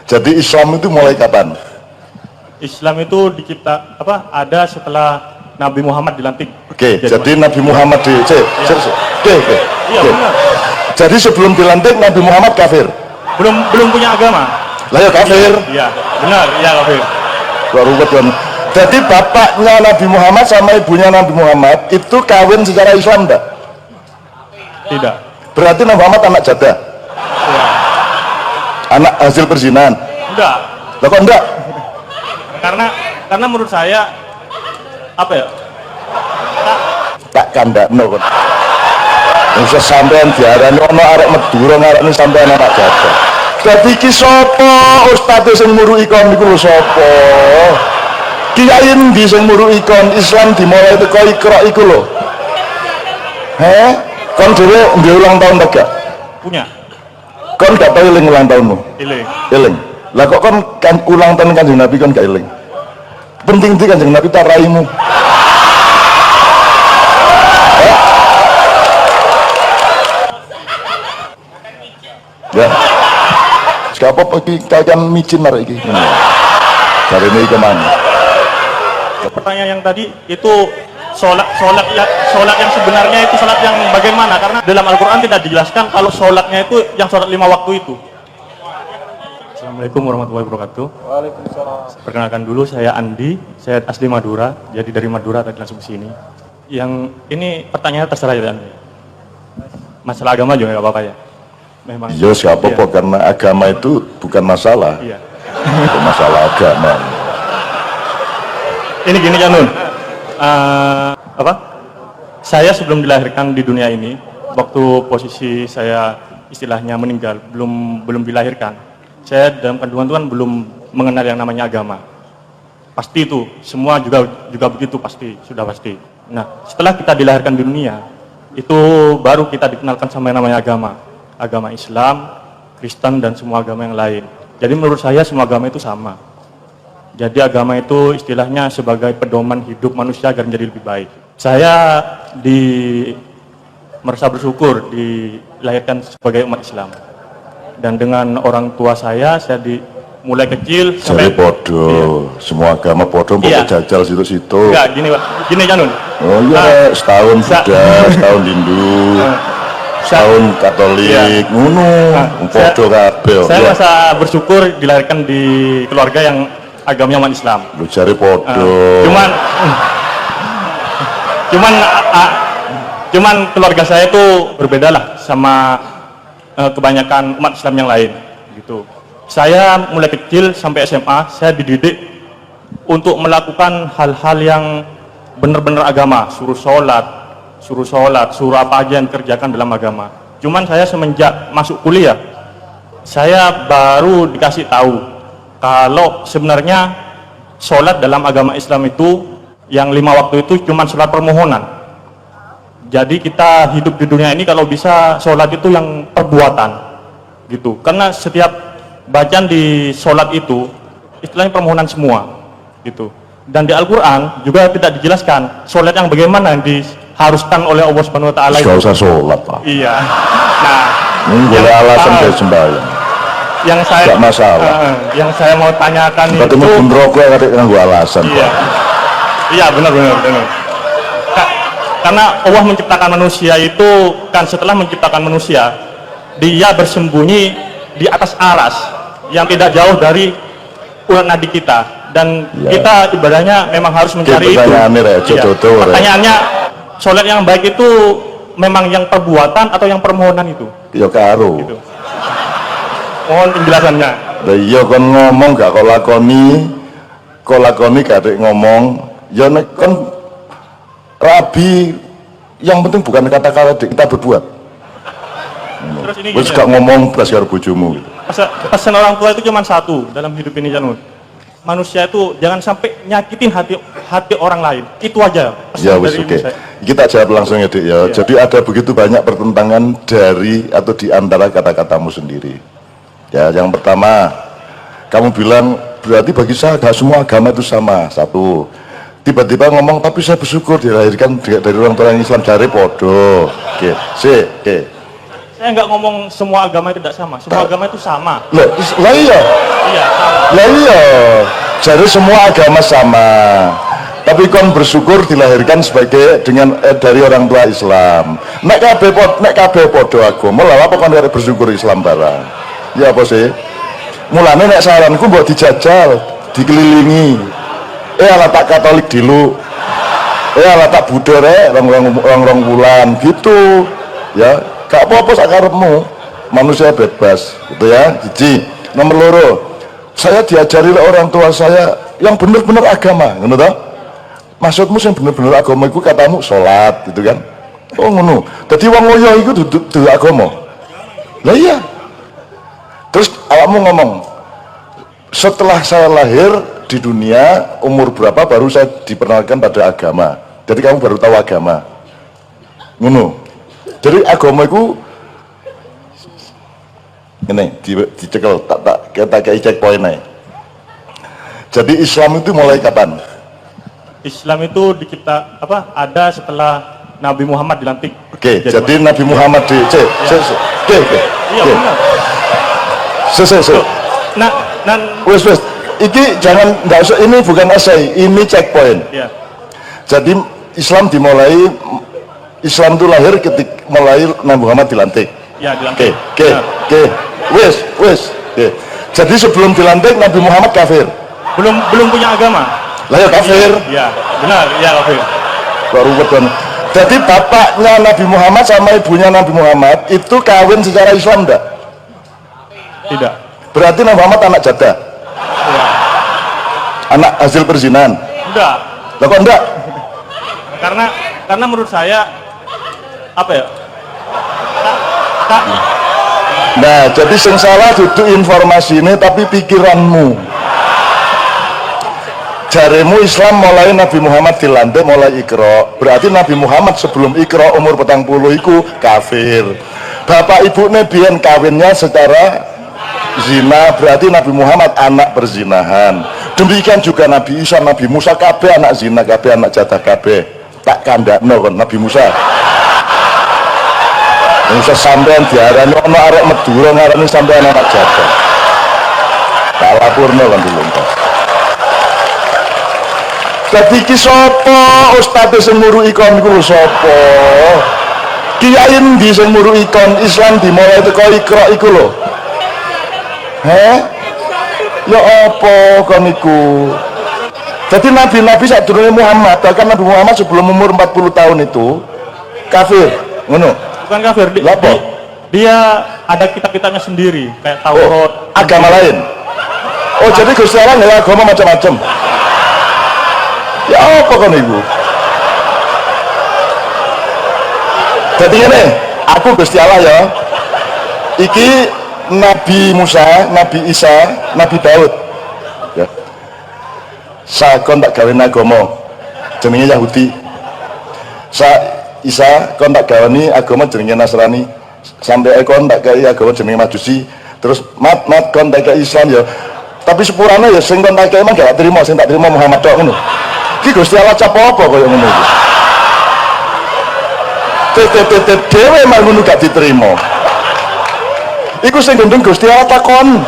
Jadi Islam itu mulai kapan? Islam itu ada setelah Nabi Muhammad dilantik. Oke, jadi Nabi Muhammad Iya benar. Jadi sebelum dilantik Nabi Muhammad kafir. Belum punya agama. Lah ya kafir. Iya, benar, iya kafir. Baru kan. Jadi bapaknya Nabi Muhammad sama ibunya Nabi Muhammad itu kawin secara Islam enggak? Tidak. Berarti Nabi Muhammad anak jadah. Ya. Anak hasil perzinahan. Enggak. Lah kok enggak? Karena menurut saya apa ya? Tak kandakno kok. Bisa sampean diarani ono arek Madura ngarani sampean anak jadah. Dadi iki sapa ustaz sing muruki kon niku lho sapa? Kiai endi sing muruki kon Islam dimulai teko Iqra iku lho. Kon dhewe ndek ulang tahun tak gak? Punya. Kon gak tau eling ulang tahunmu? Eling. Lah kok kon kan ulang tahun Kanjeng Nabi kon gak eling? Penting di Kanjeng Nabi tak raimu. Ya. Siapa pergi kalian micin marek iki? Dari ini kemana? Pertanyaan yang tadi itu sholat yang sebenarnya itu sholat yang bagaimana? Karena dalam Al-Quran tidak dijelaskan kalau sholatnya itu yang sholat 5 waktu itu. Assalamualaikum warahmatullahi wabarakatuh. Waalaikumsalam. Perkenalkan dulu, saya Andi, saya asli Madura, jadi dari Madura tadi langsung ke sini. Yang ini pertanyaannya terserah ya Andi. Masalah agama juga nggak apa-apa ya. Memang. Iya siapa kok karena agama itu bukan masalah. Iya. Itu masalah agama. Ini gini kan Nun. Saya sebelum dilahirkan di dunia ini, waktu posisi saya istilahnya meninggal, belum dilahirkan. Saya dalam kandungan itu kan belum mengenal yang namanya agama. Pasti itu, semua juga begitu pasti, sudah pasti. Nah, setelah kita dilahirkan di dunia, itu baru kita dikenalkan sama yang namanya agama. Agama Islam, Kristen, dan semua agama yang lain. Jadi menurut saya semua agama itu sama. Jadi agama itu istilahnya sebagai pedoman hidup manusia agar menjadi lebih baik. Saya merasa bersyukur dilahirkan sebagai umat Islam. Dan dengan orang tua saya mulai kecil sampai podo, semua agama podo, iya. Jajal situ-situ. Enggak, gini Janun. Oh iya, setahun Buddha, setahun Hindu. Tahun Katolik, podo kabeh. Saya merasa bersyukur dilahirkan di keluarga yang agamanya umat Islam. Lu cari podo. Cuman keluarga saya itu berbeda lah sama kebanyakan umat Islam yang lain, gitu. Saya mulai kecil sampai SMA, saya dididik untuk melakukan hal-hal yang benar-benar agama, suruh sholat, suruh apa aja yang kerjakan dalam agama. Cuman saya semenjak masuk kuliah, saya baru dikasih tahu kalau sebenarnya sholat dalam agama Islam itu yang 5 waktu itu cuman sholat permohonan. Jadi kita hidup di dunia ini kalau bisa sholat itu yang perbuatan, gitu. Karena setiap bacaan di sholat itu istilahnya permohonan semua, gitu. Dan di Al-Quran juga tidak dijelaskan sholat yang bagaimana yang diharuskan oleh Allah Subhanahu Wa Taala. Gak usah sholat Pak. Iya. Nah, ini boleh alasan kayak sembahyang. Yang saya gak masalah. Yang saya mau tanyakan berarti itu. Berarti mau rokok kadang nggak gua alasan. Iya. Pak. Iya benar. Karena Allah menciptakan manusia itu kan setelah menciptakan manusia, Dia bersembunyi di atas aras yang tidak jauh dari urat nadi kita. Dan kita ibadahnya memang harus mencari itu. Pertanyaannya, sholat yang baik itu memang yang perbuatan atau yang permohonan itu? Ya karo. Gitu. Mohon penjelasannya. Iya kan ngomong gak kok lakoni gak ngomong. Ya nek kan rabi, yang penting bukan kata-kata kita berbuat. Terus ini wis gak ngomong belas karo bojomu gitu. Pesan orang tua itu cuma satu dalam hidup ini Janun. Manusia itu jangan sampai nyakitin hati orang lain. Itu aja. Ya wis oke. Kita jawab langsung ya Dik ya. Jadi ada begitu banyak pertentangan dari atau di antara kata-katamu sendiri. Ya, yang pertama kamu bilang berarti bagi saya gak semua agama itu sama. Satu. Tiba-tiba ngomong tapi saya bersyukur dilahirkan dari orang tua yang Islam dari podo. Oke. Saya nggak ngomong semua agama itu tidak sama. Semua agama itu sama. Loh, lah iya. Iya. Lah iya, jadi semua agama sama. Tapi kon bersyukur dilahirkan sebagai dari orang tua Islam. Nek kabeh padha agama, lha apa kon arep bersyukur Islam barang? Ya apa sih? Mulane nek saranku mbok dijajal, dikelilingi. Ala tak Katolik dulu. Ala tak Buddha rek rong wulan gitu. Ya, gak apa-apa sak karepmu. Manusia bebas, gitu ya. Jiji. Nomor loro, saya diajari oleh orang tua saya yang benar-benar agama, ngono toh? Maksudmu yang bener-bener agama itu katamu sholat gitu kan? Oh ngono. Jadi wong ngoyo itu dudu agama. Lah iya. Terus awakmu ngomong, setelah saya lahir di dunia umur berapa baru saya diperkenalkan pada agama. Jadi kamu baru tahu agama. Ngono. Jadi agama itu ini dicekel tak kayak checkpoint nih. Jadi Islam itu mulai kapan? Islam itu ada setelah Nabi Muhammad dilantik. Oke, jadi Nabi Muhammad Iya benar. Wes. Iki jangan nggak usah, ini bukan essay, ini checkpoint. Iya. Jadi Islam itu lahir ketika mulai Nabi Muhammad dilantik. Ya, dilantik. Oke. Wes. Jadi sebelum dilantik Nabi Muhammad kafir. Belum punya agama. Lah ya kafir. Iya, benar, iya kafir. Baru betul. Jadi bapaknya Nabi Muhammad sama ibunya Nabi Muhammad itu kawin secara Islam enggak? Tidak. Berarti Nabi Muhammad anak jadah. Ya. Anak hasil perzinahan. Enggak. Lah kok enggak? Karena menurut saya apa ya? Nah, jadi sing salah duduk informasi ini tapi pikiranmu. Jaremu Islam mulai Nabi Muhammad dilantik mulai Iqra. Berarti Nabi Muhammad sebelum Iqra umur 40 iku kafir. Bapak ibu biyen kawinnya secara zina, berarti Nabi Muhammad anak perzinahan. Demikian juga Nabi Isa, Nabi Musa kabeh anak zina, kabeh anak jatah kabeh. Tak kandakno kon Nabi Musa. Musa sampean diarani ana arek Madura ngarani sampean anak jatah. Tak lapurno kan dulu. Dadi ki sapa ustaze sing muru ikon iku lho sapa? Kiai endi sing muru ikon Islam dimulai teko Iqra iku lho. Ya apa kon iku? Jadi nabi-nabi sadurunge Muhammad, bahkan Nabi Muhammad sebelum umur 40 tahun itu kafir, ngono. Bukan kafir, dia ada kitab-kitabnya sendiri, kayak Taurat. Agama lain. Oh, jadi Gusti Allah nggak agama macam-macam. Ya apa kon iku? Jadi ini, aku Gusti Allah ya. Iki Nabi Musa, Nabi Isa, Nabi Daud. Ya. Kon tak gawe agama jenenge Yahudi. Isa kon tak gawani agama jenenge Nasrani. Sampai kon tak gawe agama jenenge Majusi. Terus mat kon tak gawe Islam ya. Tapi sepurane ya sing kon tak gawe emang gak terima, sing tak terima Muhammad tok ngono. Ki Gusti Allah cap apa kaya ngono iki. Tetet dhewe mah ngono gak diterima. Iku sing gendeng Gusti Allah takon.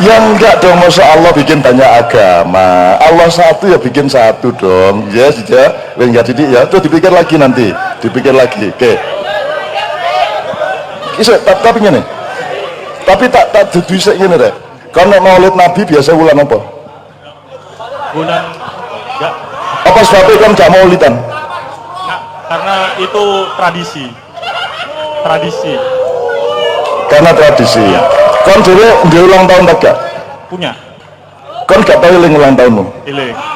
Yang enggak dong, masa Allah bikin banyak agama. Allah satu ya bikin satu dong. Ya saja, enggak didik ya. Tuh dipikir lagi nanti, dipikir lagi. Oke. Tapi ngene. Tapi tak dudu sik ngene rek. Kon nek Maulid Nabi biasa wulan apa? Bulan enggak. Apa sebabnya kan gak maulidan? Nah, karena itu tradisi. Karena tradisi. Ya. Kon dhewe nggih ulang tahun tak gak? Punya. Kon gak tau eling ulang tahunmu?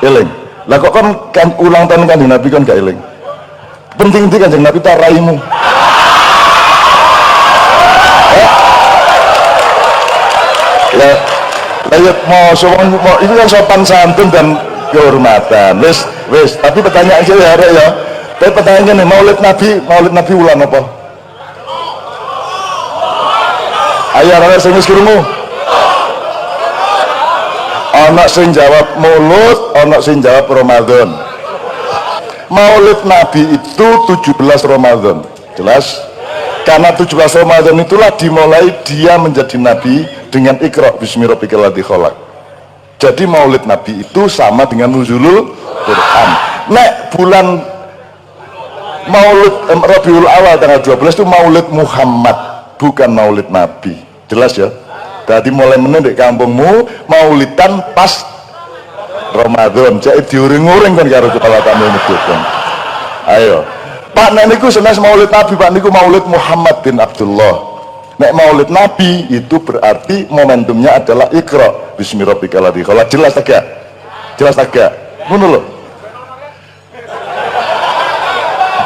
Eling. Lah kok kon kan ulang tahun Kanjeng Nabi kon gak eling? Penting iki Kanjeng Nabi tak raimu. Lah mau itu kan sopan santun dan kehormatan. Wis, tapi pertanyaan aja ya rek ya. Tapi pertanyaannya nih, Maulid Nabi ulang apa? Ayo arek sing wis krungu. Ana sing jawab Maulud, ana sing jawab Ramadan. Maulid Nabi itu 17 Ramadan. Jelas? Karena 17 Ramadan itulah dimulai dia menjadi nabi dengan Iqra bismi rabbikal ladzi khalaq. Jadi maulid nabi itu sama dengan nuzulul Quran. Nek bulan maulid Rabiul Awal tanggal 12 itu maulid Muhammad, bukan maulid nabi. Jelas ya? Jadi mulai menendek kampungmu maulidan pas Ramadan. Jadi diuring-uring kan karo kepala kamu nyebutkan. Ayo. Pak nek niku senes maulid nabi, Pak niku maulid Muhammad bin Abdullah. Nek maulid nabi itu berarti momentumnya adalah Iqra bismi rabbikal ladzi khalaq. Jelas tak? Jelas tak? Ngono lho.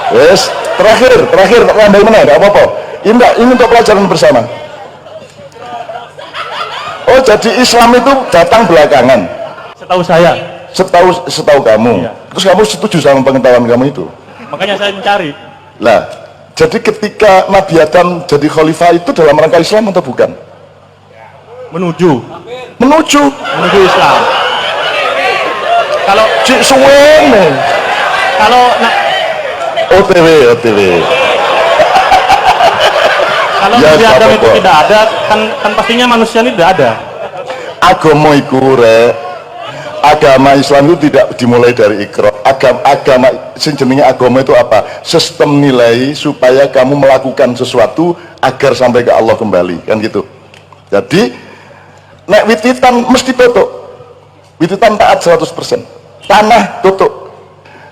Wes, terakhir rambai meneh, enggak apa-apa. Ini untuk pelajaran bersama. Oh, jadi Islam itu datang belakangan. Setahu saya. Setahu kamu. Iya. Terus kamu setuju sama pengetahuan kamu itu? Makanya saya mencari. Lah, jadi ketika Nabi Adam jadi khalifah itu dalam rangka Islam atau bukan? Menuju Islam. Kalau Cik suwene. kalau OTW. kalau Ya, Nabi Adam itu apa-apa. tidak ada, kan pastinya manusia ini tidak ada. Agama iku agama Islam itu tidak dimulai dari Iqra. Agama jenenge agama itu apa? Sistem nilai supaya kamu melakukan sesuatu agar sampai ke Allah kembali, kan gitu. Jadi nek wititan mesti tutup. Wititan taat 100%. Tanah tutup.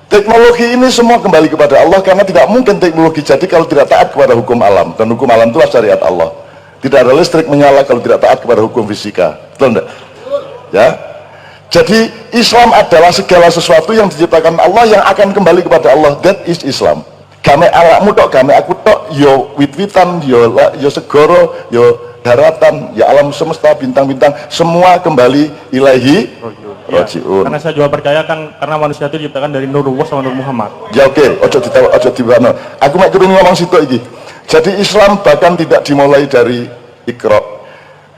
Teknologi ini semua kembali kepada Allah karena tidak mungkin teknologi jadi kalau tidak taat kepada hukum alam, dan hukum alam itulah syariat Allah. Tidak ada listrik menyala kalau tidak taat kepada hukum fisika. Betul enggak? Ya. Jadi Islam adalah segala sesuatu yang diciptakan Allah yang akan kembali kepada Allah. That is Islam. Game awakmu tok, game aku tok, yo wit-witan, yo segoro, yo daratan, ya alam semesta, bintang-bintang, semua kembali ilahi rojiun. Karena saya juga percaya kan, karena manusia itu diciptakan dari Nurullah sama Nur Muhammad. Ya oke, ojo dibano. Aku mau kepingin ngomong situ iki. Jadi Islam bahkan tidak dimulai dari Iqra,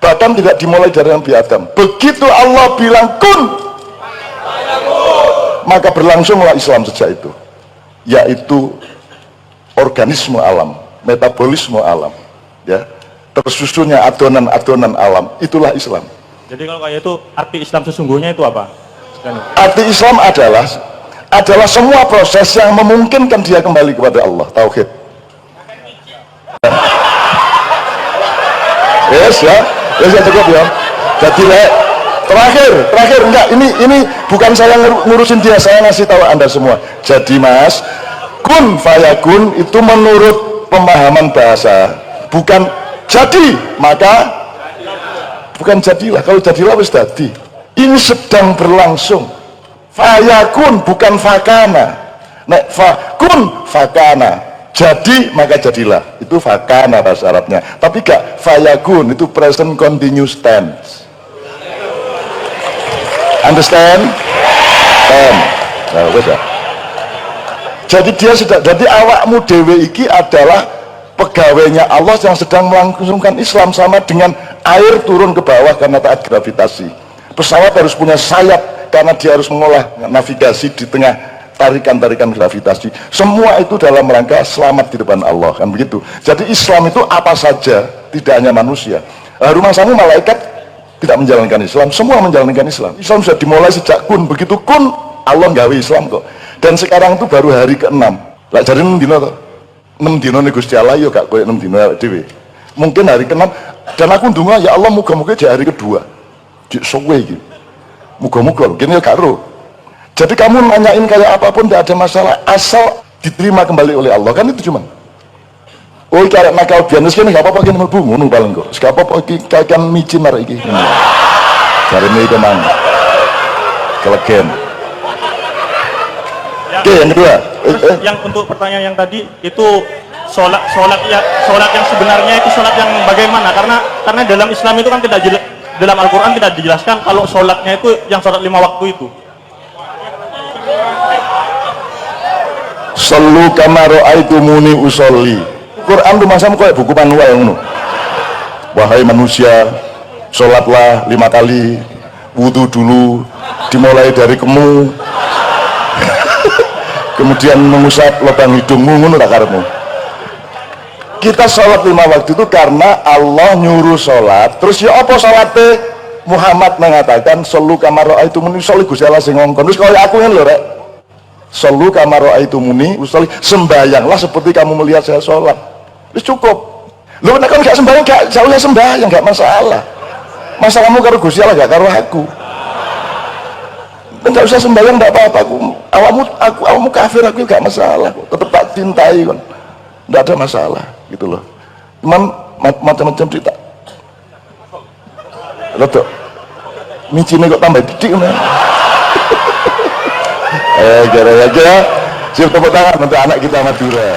bahkan tidak dimulai dari Nabi Adam. Begitu Allah bilang kun, maka berlangsunglah Islam sejak itu, yaitu organisme alam, metabolisme alam, ya, tersusunnya adonan-adonan alam, itulah Islam. Jadi kalau kayak itu, arti Islam sesungguhnya itu apa? Arti Islam adalah semua proses yang memungkinkan dia kembali kepada Allah. Tauhid. Yes ya cukup ya. Jadi terakhir enggak, ini bukan saya ngurusin dia, saya ngasih tahu Anda semua. Jadi Mas, kun fayakun itu menurut pemahaman bahasa bukan jadi maka, bukan jadilah. Kalau jadilah wis dadi. Ini sedang berlangsung. Fayakun bukan fakana. Nek fakun fakana. Jadi maka jadilah, itu fakana bahasa Arabnya. Tapi gak fayakun, itu present continuous tense. Understand? Nah, udah. Jadi dia sudah, jadi awakmu dewe iki adalah pegawainya Allah yang sedang melangsungkan Islam, sama dengan air turun ke bawah karena taat gravitasi. Pesawat harus punya sayap karena dia harus mengolah navigasi di tengah tarikan-tarikan gravitasi. Semua itu dalam rangka selamat di depan Allah, kan begitu. Jadi Islam itu apa saja, tidak hanya manusia. Rumah samu malaikat tidak menjalankan Islam, semua menjalankan Islam. Islam sudah dimulai sejak kun, begitu kun Allah nggawe Islam kok. Dan sekarang itu baru hari ke-6. Lah jadi 6 dino to. 6 dino nih Gusti Allah yo gak koyo 6 dino dhewe. Mungkin hari ke-6 dan aku ndonga ya Allah muga-muga di hari kedua. Dik suwe iki. Muga-muga kene gak ro. Jadi kamu nanyain kayak apapun tidak ada masalah asal diterima kembali oleh Allah, kan itu cuman. Oh iki arek nakal biyen wis kene gak apa-apa kene mlebu ngono paling kok. Gak apa-apa iki kakean micin arek iki. Jarene iki mang. Kelegen. Ya, Oke, yang kedua. yang untuk pertanyaan yang tadi itu sholat yang sebenarnya itu sholat yang bagaimana? Karena dalam Islam itu kan tidak dalam Al-Quran tidak dijelaskan kalau sholatnya itu yang sholat 5 waktu itu. Sallu kama ra'aitumuni usolli. Quran itu masam kayak buku manual ngono. Wahai manusia, sholatlah 5 kali, wudu dulu, dimulai dari kemu, kemudian mengusap lubang hidungmu, ngono tak karepmu. kita sholat 5 waktu itu karena Allah nyuruh sholat. Terus ya apa sholatnya? Muhammad mengatakan solu kama ra'aitumuni usolli Gusti Allah sing ngongkon. Terus kalau aku ngene lho rek, solu kama ra'aitumuni usolli, sembayanglah seperti kamu melihat saya sholat. Terus cukup. Lu nek kan gak sembahyang, gak usah sembahyang, gak masalah. Masalahmu karo Gusti Allah, gak karo aku. Enggak usah sembahyang, enggak apa-apa. Awakmu kafir, aku gak masalah. Tetap tak cintai kan. Enggak ada masalah gitu loh. Cuman macam-macam cerita. Rodok micine kok tambah didik kan. Gara-gara siap tepuk tangan untuk anak kita Madura.